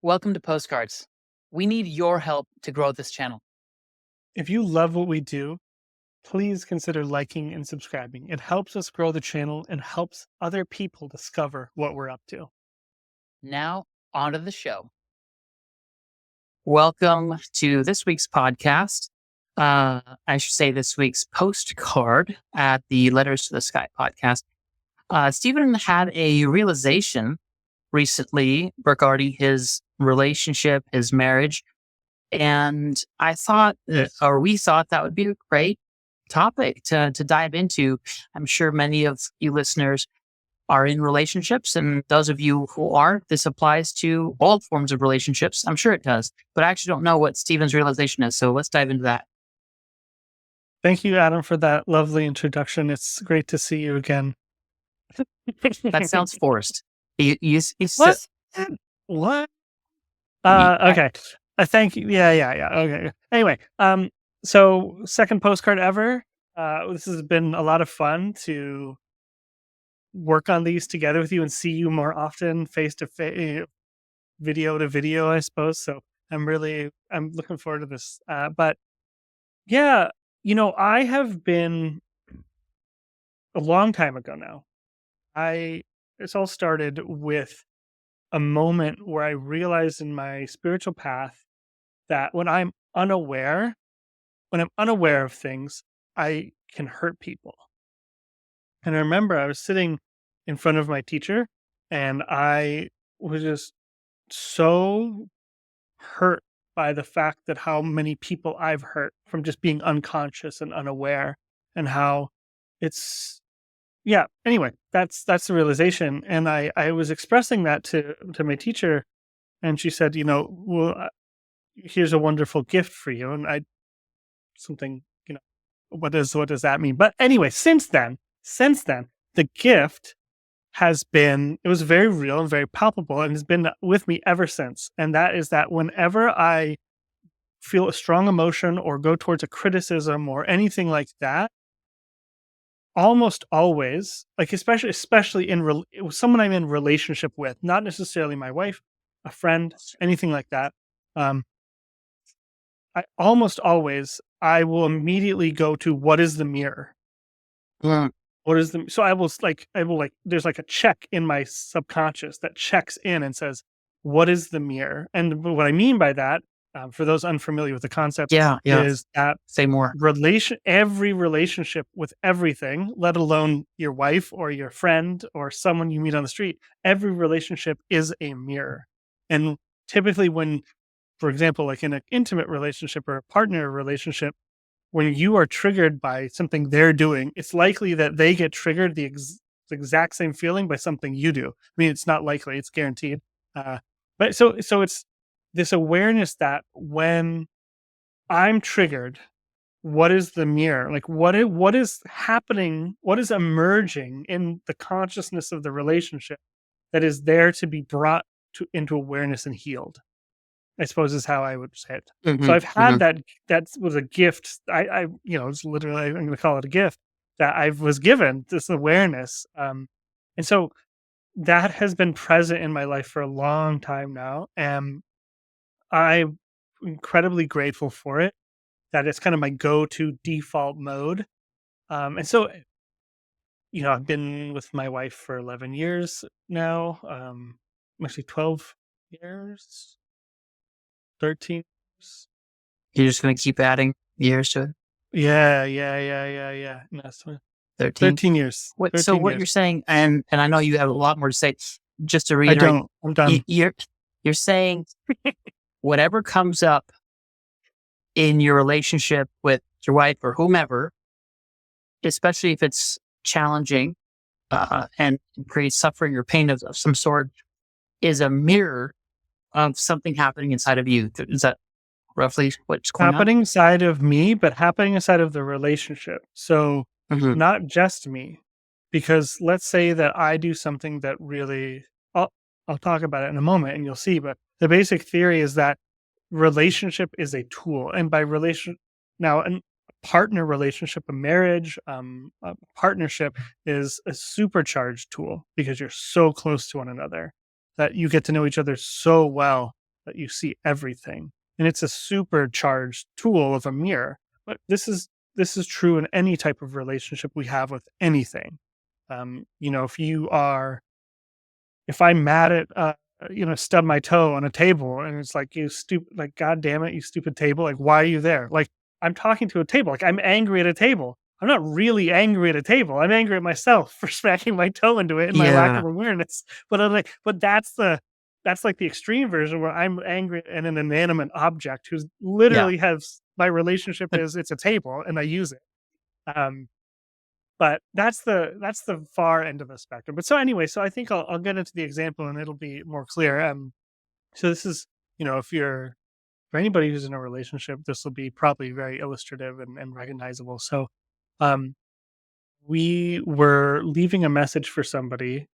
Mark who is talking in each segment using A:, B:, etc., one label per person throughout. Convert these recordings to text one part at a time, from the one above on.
A: Welcome to Postcards. We need your help to grow this channel.
B: If you love what we do, please consider liking and subscribing. It helps us grow the channel and helps other people discover what we're up to.
A: Now, on to the show. Welcome to this week's podcast. I should say this week's postcard at the Letters to the Sky podcast. Stephen had a realization recently regarding his relationship, his marriage. And I thought, or we thought that would be a great topic to dive into. I'm sure many of you listeners are in relationships, and those of you who aren't, this applies to all forms of relationships. I'm sure it does, but I actually don't know what Stephen's realization is. So let's dive into that.
B: Thank you, Adam, for that lovely introduction. It's great to see you again.
A: That sounds forced. You
B: What? What? Okay. Thank you. Yeah. Okay. Anyway, so second postcard ever. This has been a lot of fun to work on these together with you and see you more often, face to face, video to video, I suppose. So I'm looking forward to this. But yeah, I have been a long time ago now. It's all started with a moment where I realized in my spiritual path that when I'm unaware of things, I can hurt people. And I remember I was sitting in front of my teacher and I was just so hurt by the fact that how many people I've hurt from just being unconscious and unaware, and how it's anyway, that's the realization. And I was expressing that to my teacher, and she said, here's a wonderful gift for you. And something, what does that mean? But anyway, since then, the gift it was very real and very palpable and has been with me ever since. And that is that whenever I feel a strong emotion or go towards a criticism or anything like that, almost always, like especially with someone I'm in relationship with, not necessarily my wife, a friend, anything like that. I will immediately go to what is the mirror. So I will there's like a check in my subconscious that checks in and says, what is the mirror? And what I mean by that, for those unfamiliar with the concept, is that
A: say more.
B: Every relationship with everything, let alone your wife or your friend or someone you meet on the street, every relationship is a mirror. And typically for example, like in an intimate relationship or a partner relationship, when you are triggered by something they're doing, it's likely that they get triggered the exact same feeling by something you do. I mean, it's not likely, it's guaranteed. But so it's this awareness that when I'm triggered, what is the mirror? Like what is happening? What is emerging in the consciousness of the relationship that is there to be brought into awareness and healed? I suppose is how I would say it. So I've had that was a gift. It's literally, I'm going to call it a gift that I was given, this awareness. And so that has been present in my life for a long time now. And I'm incredibly grateful for it, that it's kind of my go-to default mode. And so, I've been with my wife for 11 years now. Actually 12 years. 13 years.
A: You're just going to keep adding years to it?
B: Yeah. No,
A: 13
B: years.
A: So what you're saying, and I know you have a lot more to say, just to reiterate.
B: I don't. I'm done.
A: You're saying whatever comes up in your relationship with your wife or whomever, especially if it's challenging and creates suffering or pain of some sort, is a mirror of something happening inside of you. Is that roughly what's going
B: happening inside of me, but happening inside of the relationship? So not just me, because let's say that I do something that really, I'll talk about it in a moment and you'll see, but the basic theory is that relationship is a tool. And by now, a partner relationship, a marriage, a partnership is a supercharged tool because you're so close to one another that you get to know each other so well. that you see everything. And it's a supercharged tool of a mirror. But this is true in any type of relationship we have with anything. You know, if I'm mad at stub my toe on a table and it's like, you stupid, like, god damn it, you stupid table, like, why are you there? Like, I'm talking to a table, like, I'm angry at a table. I'm not really angry at a table. I'm angry at myself for smacking my toe into it and my lack
A: Yeah.
B: of awareness. But I'm like, but that's like the extreme version where I'm angry at an inanimate object who's
A: Yeah.
B: literally has my relationship is it's a table and I use it. Um, but that's the far end of the spectrum. But so anyway, so I think I'll get into the example and it'll be more clear. So this is, if you're for anybody who's in a relationship, this will be probably very illustrative and recognizable. So, um, we were leaving a message for somebody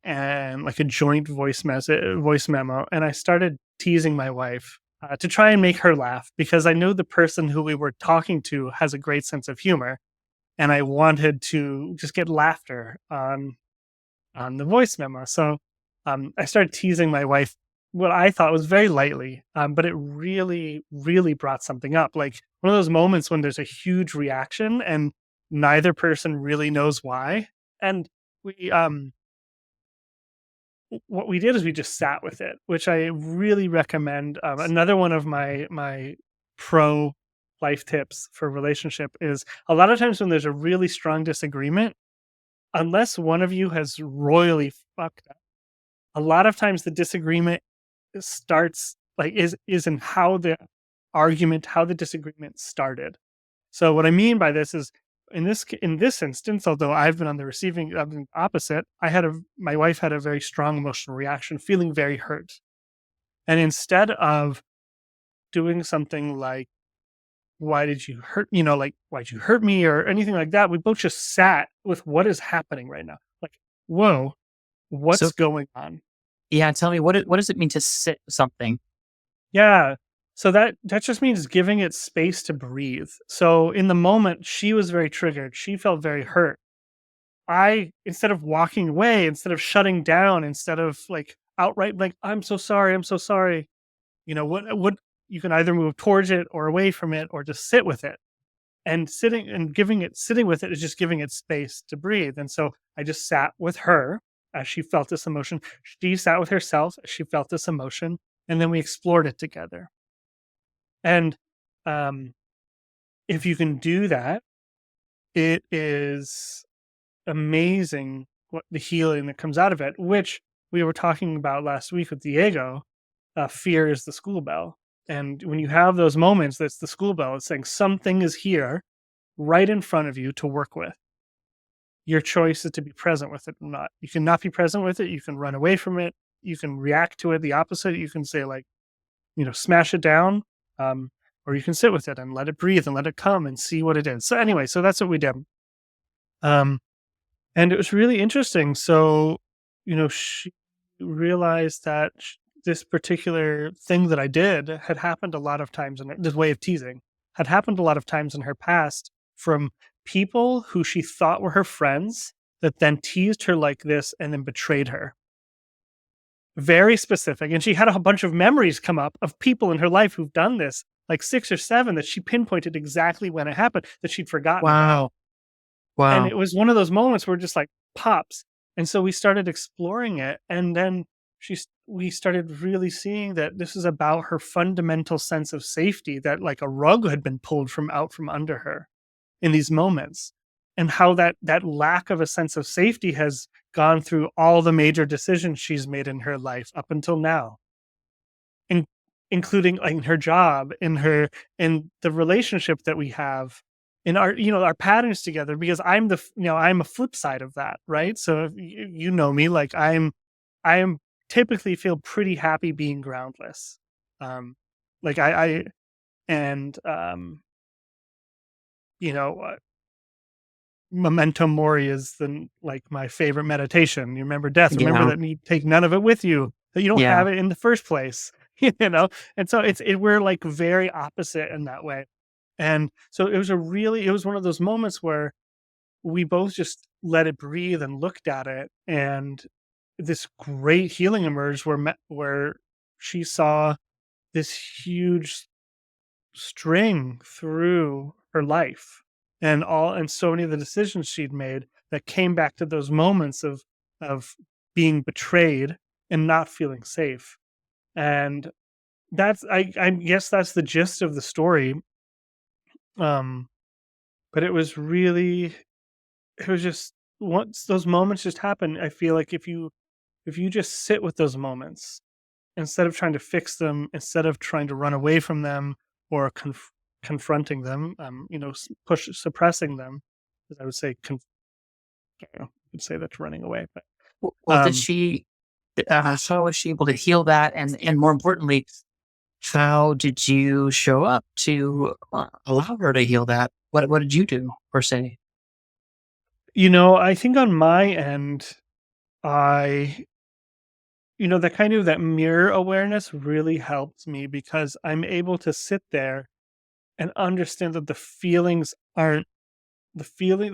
B: and like a joint voice memo, and I started teasing my wife to try and make her laugh because I know the person who we were talking to has a great sense of humor, and I wanted to just get laughter on the voice memo. So I started teasing my wife what I thought was very lightly, but it really, really brought something up. Like one of those moments when there's a huge reaction and neither person really knows why. And we what we did is we just sat with it, which I really recommend. Another one of my pro life tips for relationship is a lot of times when there's a really strong disagreement, unless one of you has royally fucked up, a lot of times the disagreement starts like is in how the disagreement started. So what I mean by this is in this instance, although I've been on the receiving of the opposite, my wife had a very strong emotional reaction, feeling very hurt. And instead of doing something like, why did you hurt, like, why'd you hurt me or anything like that, we both just sat with what is happening right now. Like, whoa,
A: So
B: what's going on?
A: yeah, tell me what does it mean to sit with something?
B: Yeah. So that just means giving it space to breathe. So in the moment, she was very triggered. She felt very hurt. I instead of walking away, instead of shutting down, instead of like outright like, I'm so sorry. What you can either move towards it or away from it or just sit with it. And sitting with it is just giving it space to breathe. And so I just sat with her as she felt this emotion. She sat with herself as she felt this emotion. And then we explored it together. And um, if you can do that, it is amazing what the healing that comes out of it, which we were talking about last week with Diego. Fear is the school bell. And when you have those moments, that's the school bell. It's saying something is here right in front of you to work with. Your choice is to be present with it or not. You can not be present with it. You can run away from it. You can react to it the opposite. You can say, like, smash it down. Um, or you can sit with it and let it breathe and let it come and see what it is. So, anyway, so that's what we did. Um, And it was really interesting. So, she realized that this particular thing that I did had happened a lot of times in this way of teasing had happened a lot of times in her past from people who she thought were her friends that then teased her like this and then betrayed her. Very specific. And she had a bunch of memories come up of people in her life who've done this, like six or seven that she pinpointed exactly when it happened that she'd forgotten about.
A: Wow.
B: And
A: Wow.
B: it was one of those moments where it just like pops. And so we started exploring it. And then we started really seeing that this is about her fundamental sense of safety, that like a rug had been pulled from out from under her in these moments. And how that lack of a sense of safety has gone through all the major decisions she's made in her life up until now, in, including like in her job, in the relationship that we have, in our patterns together. Because I'm a flip side of that, right? So if you know me, like I am typically feel pretty happy being groundless. Um, like I and you know uh, memento mori is like my favorite meditation. You remember death, remember
A: Yeah.
B: that you take none of it with you, that you don't
A: Yeah.
B: have it in the first place. And so we're like very opposite in that way. And so it was one of those moments where we both just let it breathe and looked at it, and this great healing emerged where she saw this huge string through her life, and so many of the decisions she'd made that came back to those moments of being betrayed and not feeling safe. And that's I guess that's the gist of the story. Um, but it was just once those moments just happen, I feel like if you just sit with those moments instead of trying to fix them, instead of trying to run away from them or confronting them, suppressing them, as I would say, I don't know, I would say that's running away, but
A: Well, did
B: um,
A: she? How was she able to heal that? And more importantly, how did you show up to allow her to heal that? What did you do per se?
B: I think on my end, I that kind of that mirror awareness really helps me because I'm able to sit there and understand that the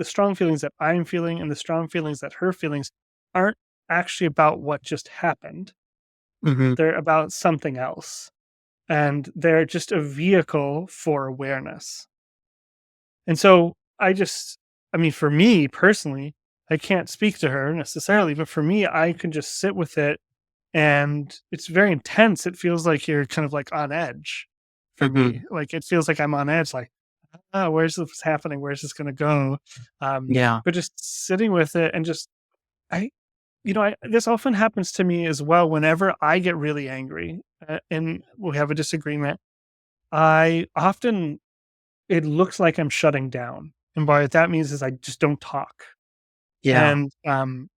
B: strong feelings that I'm feeling and the strong feelings that her feelings aren't actually about what just happened.
A: Hmm.
B: They're about something else. And they're just a vehicle for awareness. And so I mean, for me personally, I can't speak to her necessarily, but for me, I can just sit with it and it's very intense. It feels like you're kind of like on edge for
A: Hmm.
B: me. Like it feels like I'm on edge, like, oh, where's this happening? Where's this gonna go?
A: Yeah.
B: But just sitting with it and just I this often happens to me as well whenever I get really angry and we have a disagreement. I often it looks like I'm shutting down, and by what that means is I just don't talk.
A: Yeah.
B: And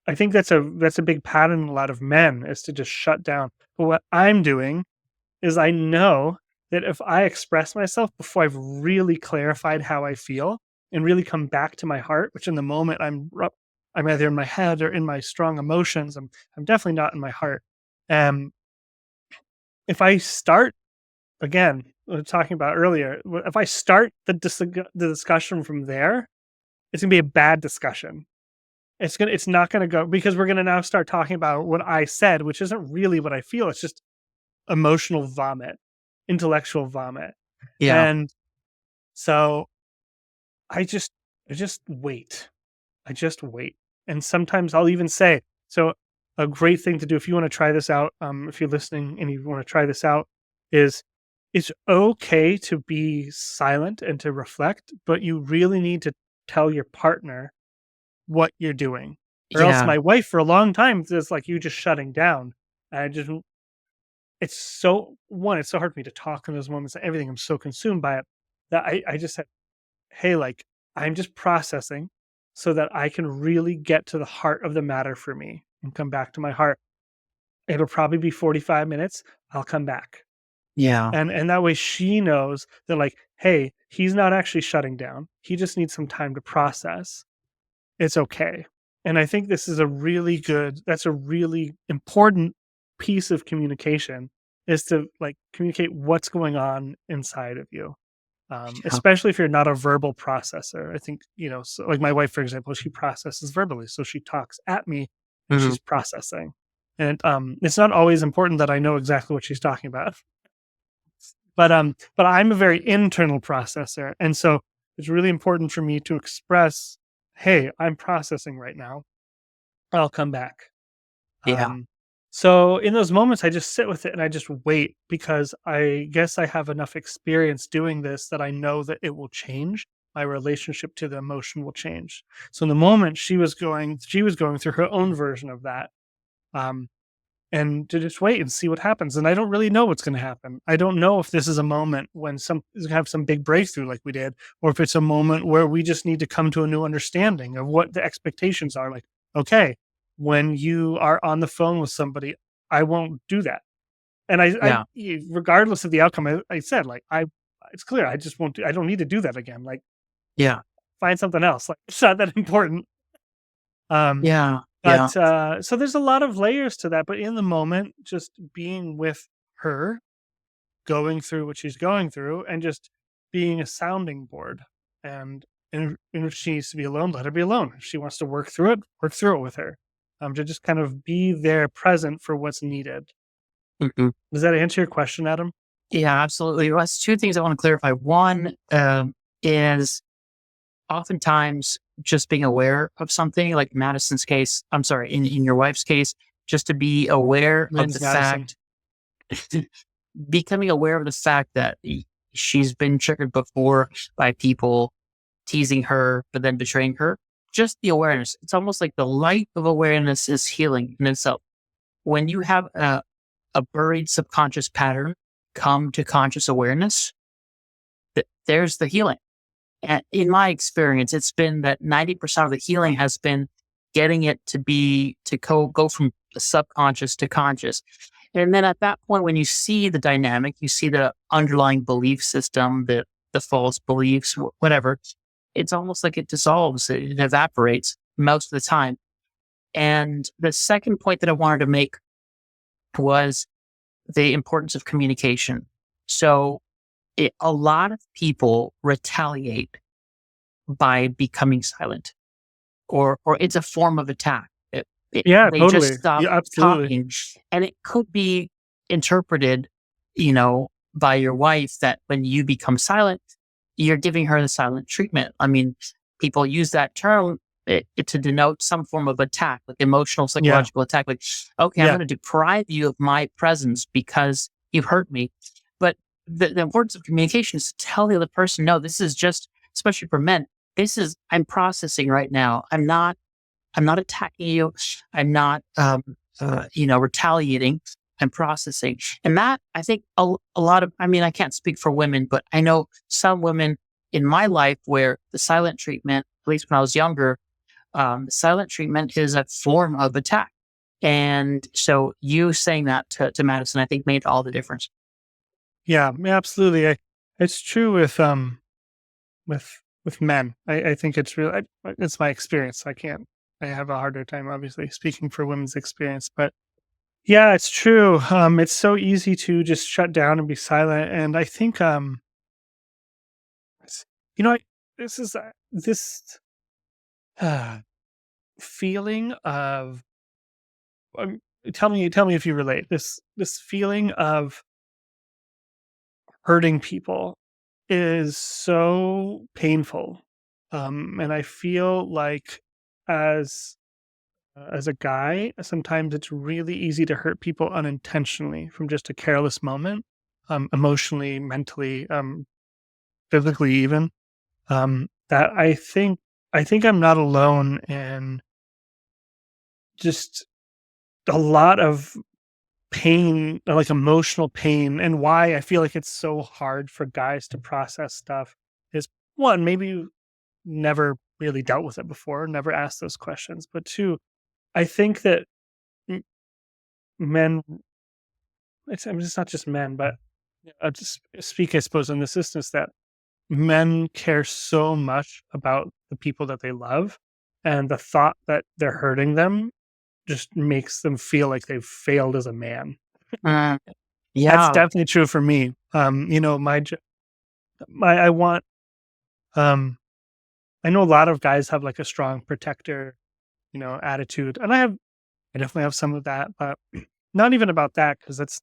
B: I think that's a big pattern in a lot of men is to just shut down. But what I'm doing is I know that if I express myself before I've really clarified how I feel and really come back to my heart, which in the moment I'm either in my head or in my strong emotions. I'm definitely not in my heart. Um, if I start again, we were talking about earlier, if I start the discussion from there, it's gonna be a bad discussion. It's not gonna go because we're gonna now start talking about what I said, which isn't really what I feel. It's just emotional vomit, intellectual vomit.
A: Yeah.
B: And so I just I just wait. I just wait. And sometimes I'll even say, so a great thing to do if you want to try this out, if you're listening and you want to try this out, is it's okay to be silent and to reflect, but you really need to tell your partner what you're doing. Or else
A: Yeah.
B: my wife for a long time is like you just shutting down. I just it's so hard for me to talk in those moments. Everything I'm so consumed by it that I just said, hey, like I'm just processing so that I can really get to the heart of the matter for me and come back to my heart. It'll probably be 45 minutes. I'll come back.
A: Yeah.
B: And that way she knows that like, hey, he's not actually shutting down. He just needs some time to process. It's okay. And I think that's a really important piece of communication is to like communicate what's going on inside of you.
A: Yeah.
B: Especially if you're not a verbal processor. I think, so like my wife, for example, she processes verbally. So she talks at me and
A: Hmm.
B: she's processing. And it's not always important that I know exactly what she's talking about. But I'm a very internal processor. And so it's really important for me to express, hey, I'm processing right now. I'll come back.
A: Yeah.
B: Um, so in those moments, I just sit with it and I just wait because I guess I have enough experience doing this that I know that it will change. My relationship to the emotion will change. So in the moment she was going through her own version of that. Um, and to just wait and see what happens. And I don't really know what's going to happen. I don't know if this is a moment when some is gonna have some big breakthrough like we did, or if it's a moment where we just need to come to a new understanding of what the expectations are. Like, okay, when you are on the phone with somebody, I won't do that. And
A: Yeah.
B: regardless of the outcome, I said like it's clear I just won't. I don't need to do that again. Like,
A: Yeah.
B: find something else. Like, it's not that important. Um,
A: Yeah. Yeah.
B: but so there's a lot of layers to that. But in the moment, just being with her, going through what she's going through, and just being a sounding board. And if she needs to be alone, let her be alone. If she wants to work through it with her. To just kind of be there present for what's needed.
A: Mhm.
B: Does that answer your question, Adam?
A: Yeah, absolutely. Well, that's two things I want to clarify. One is oftentimes just being aware of something, like Madison's case. I'm sorry, in your wife's case, just to be aware
B: My
A: of
B: name's
A: the
B: Madison.
A: fact, becoming aware of the fact that she's been triggered before by people teasing her, but then betraying her. Just the awareness. It's almost like the light of awareness is healing in itself. When you have a buried subconscious pattern come to conscious awareness, there's the healing. And in my experience, it's been that 90% of the healing has been getting it to be to go from the subconscious to conscious. And then at that point, when you see the dynamic, you see the underlying belief system, the false beliefs, whatever, it's almost like it dissolves, it evaporates most of the time. And the second point that I wanted to make was the importance of communication. So a lot of people retaliate by becoming silent, or it's a form of attack.
B: Yeah,
A: They just
B: totally.
A: stop
B: Yeah, absolutely.
A: talking, and it could be interpreted, by your wife that when you become silent, you're giving her the silent treatment. I mean, people use that term to denote some form of attack, like emotional,
B: Yeah,
A: psychological attack. Like, okay, I'm
B: yeah,
A: going to deprive you of my presence because you hurt me. But the importance of communication is to tell the other person, no, this is just, especially for men, this is, I'm processing right now. I'm not attacking you. I'm not, retaliating. I'm processing. And that, I think a lot of, I mean, I can't speak for women, but I know some women in my life where the silent treatment, at least when I was younger, the silent treatment is a form of attack. And so you saying that to Madison, I think made all the difference.
B: yeah, yeah, absolutely. It's true with men. I think it's really it's my experience. I have a harder time obviously speaking for women's experience, but yeah, it's true. It's so easy to just shut down and be silent, and I think it's- you know, this is this uh, feeling of um, tell me if you relate this feeling of hurting people is so painful. And I feel like as as a guy, sometimes it's really easy to hurt people unintentionally from just a careless moment, emotionally, mentally, physically, even. That I think I'm not alone in just a lot of pain, like emotional pain, and why I feel like it's so hard for guys to process stuff is one, maybe never really dealt with it before, never asked those questions. But two, I think that m- men, I mean, it's not just men, but I just speak, I suppose, in this instance that men care so much about the people that they love. And the thought that they're hurting them just makes them feel like they've failed as a man.
A: Mm,
B: That's
A: yeah.
B: definitely true for me. I want, um, I know a lot of guys have like a strong protector, attitude. And I definitely have some of that, but not even about that because that's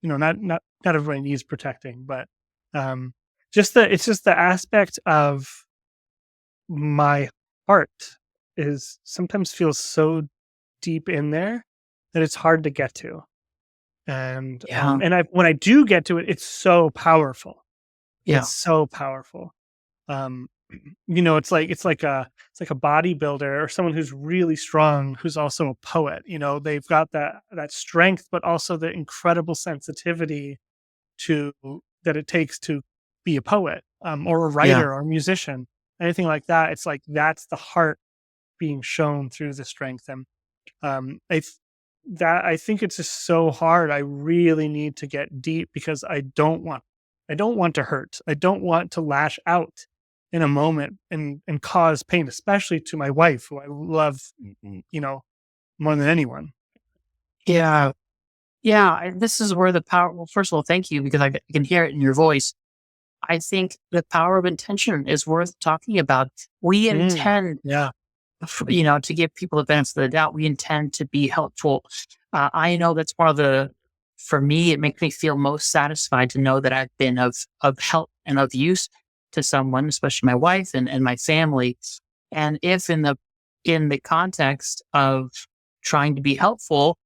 B: not everybody needs protecting, but um, it's just the aspect of my heart is sometimes feels so deep in there that it's hard to get to,
A: Yeah.
B: and I when I do get to it, it's so powerful. It's
A: Yeah.
B: so powerful. Um, it's like a bodybuilder or someone who's really strong, who's also a poet. They've got that strength, but also the incredible sensitivity to that it takes to be a poet, or a
A: Yeah.
B: writer or a musician, anything like that. It's like that's the heart being shown through the strength. And I th- that I think it's just so hard. I really need to get deep because I don't want to hurt. I don't want to lash out in a moment and cause pain, especially to my wife, who I love, you know, more than anyone.
A: Yeah. Yeah. This is where the power, well, first of all, thank you because I can hear it in your voice. I think the power of intention is worth talking about. We
B: Mm,
A: intend,
B: yeah.
A: to give people the benefit of the doubt. We intend to be helpful. I know that's one of the for me, it makes me feel most satisfied to know that I've been of help and of use to someone, especially my wife and my family. And if in the context of trying to be helpful,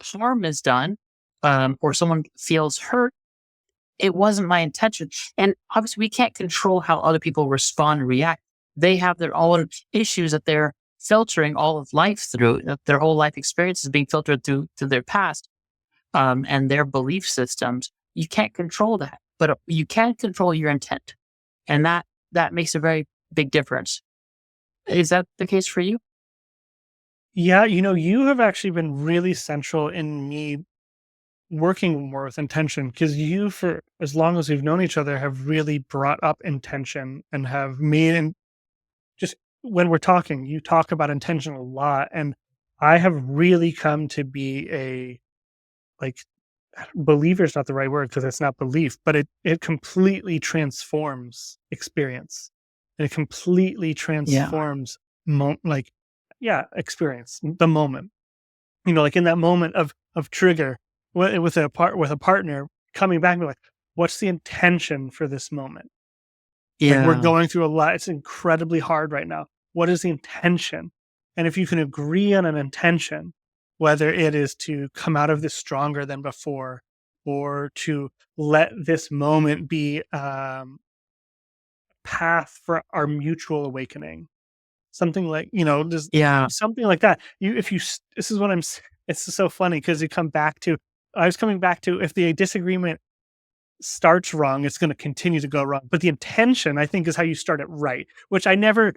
A: harm is done, or someone feels hurt, it wasn't my intention. And obviously, we can't control how other people respond and react. They have their own issues that they're filtering all of life through. Their whole life experience is being filtered through their past, and their belief systems. You can't control that, but you can control your intent, and that makes a very big difference. Is that the case for you?
B: Yeah, you have actually been really central in me working more with intention because you, for as long as we've known each other, have really brought up intention and have made and just when we're talking, you talk about intention a lot. And I have really come to be a like believer is not the right word because it's not belief, but it completely transforms experience. It completely
A: Yeah.
B: transforms like experience the moment. Like in that moment of trigger with a partner coming back and be like, what's the intention for this moment? Like we're
A: Yeah.
B: going through a lot. It's incredibly hard right now. What is the intention? And if you can agree on an intention, whether it is to come out of this stronger than before or to let this moment be path for our mutual awakening, something like, just
A: Yeah.
B: something like that. This is what it's so funny because you come back to, I was coming back to if the disagreement starts wrong, it's going to continue to go wrong. But the intention, I think, is how you start it right, which I never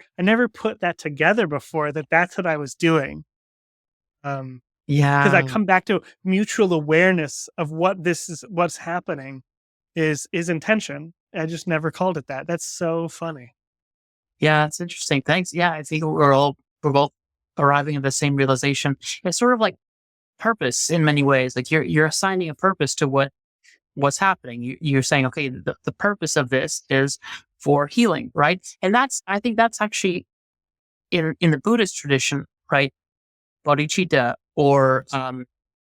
B: put that together before that's what I was doing. Because I
A: Yeah.
B: come back to mutual awareness of what's happening is intention. I just never called it that. That's so funny.
A: Yeah. It's interesting. Thanks. Yeah. I think we're both arriving at the same realization. It's sort of like purpose in many ways. Like you're assigning a purpose to what's happening. You're saying, okay, the purpose of this is for healing, right? And I think that's actually in the Buddhist tradition, right? Bodhicitta, or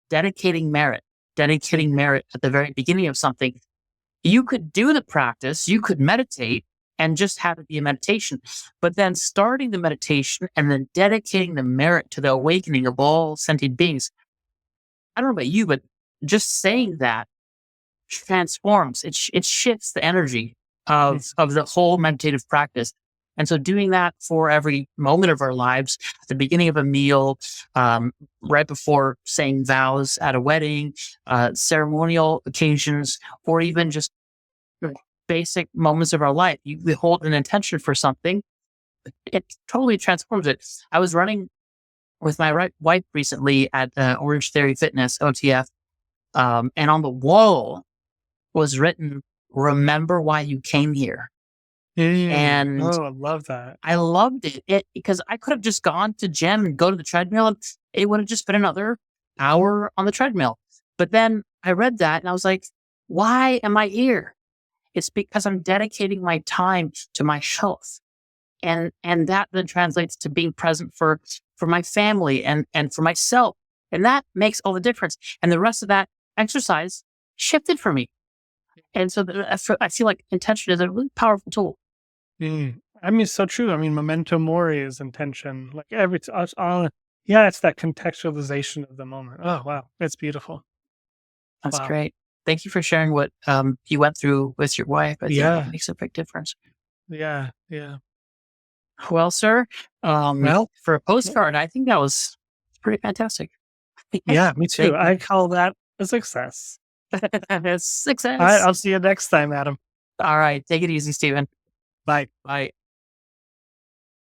A: dedicating merit, dedicating
B: Mhm.
A: merit at the very beginning of something. You could do the practice, you could meditate and just have it be a meditation, but then starting the meditation and then dedicating the merit to the awakening of all sentient beings. I don't know about you, but just saying that transforms. It shifts the energy of the whole meditative practice. And so doing that for every moment of our lives, at the beginning of a meal, right before saying vows at a wedding, ceremonial occasions, or even just basic moments of our life, we hold an intention for something. It totally transforms it. I was running with my wife recently at Orange Theory Fitness, OTF, and on the wall was written, "Remember why you came here." And
B: Oh, I love that.
A: I loved it because I could have just gone to gym and go to the treadmill, and it would have just been another hour on the treadmill. But then I read that and I was like, why am I here? It's because I'm dedicating my time to my health. And that then translates to being present for my family and for myself. And that makes all the difference. And the rest of that exercise shifted for me. And so I feel like intention is a really powerful tool.
B: I mean, it's so true. I mean, memento mori is intention. Like it's all, yeah, it's that contextualization of the moment. Oh, wow. That's beautiful.
A: That's
B: Wow.
A: great. Thank you for sharing what you went through with your wife. I think that
B: Yeah.
A: makes a big difference.
B: Yeah. Yeah.
A: Well, sir,
B: Well,
A: for a
B: yeah,
A: postcard, I think that was pretty fantastic.
B: yeah, me too.
A: Thank you.
B: I call that a success. All right.
A: Success.
B: I'll see you next time, Adam.
A: All right. Take it easy, Steven.
B: Bye.
A: Bye.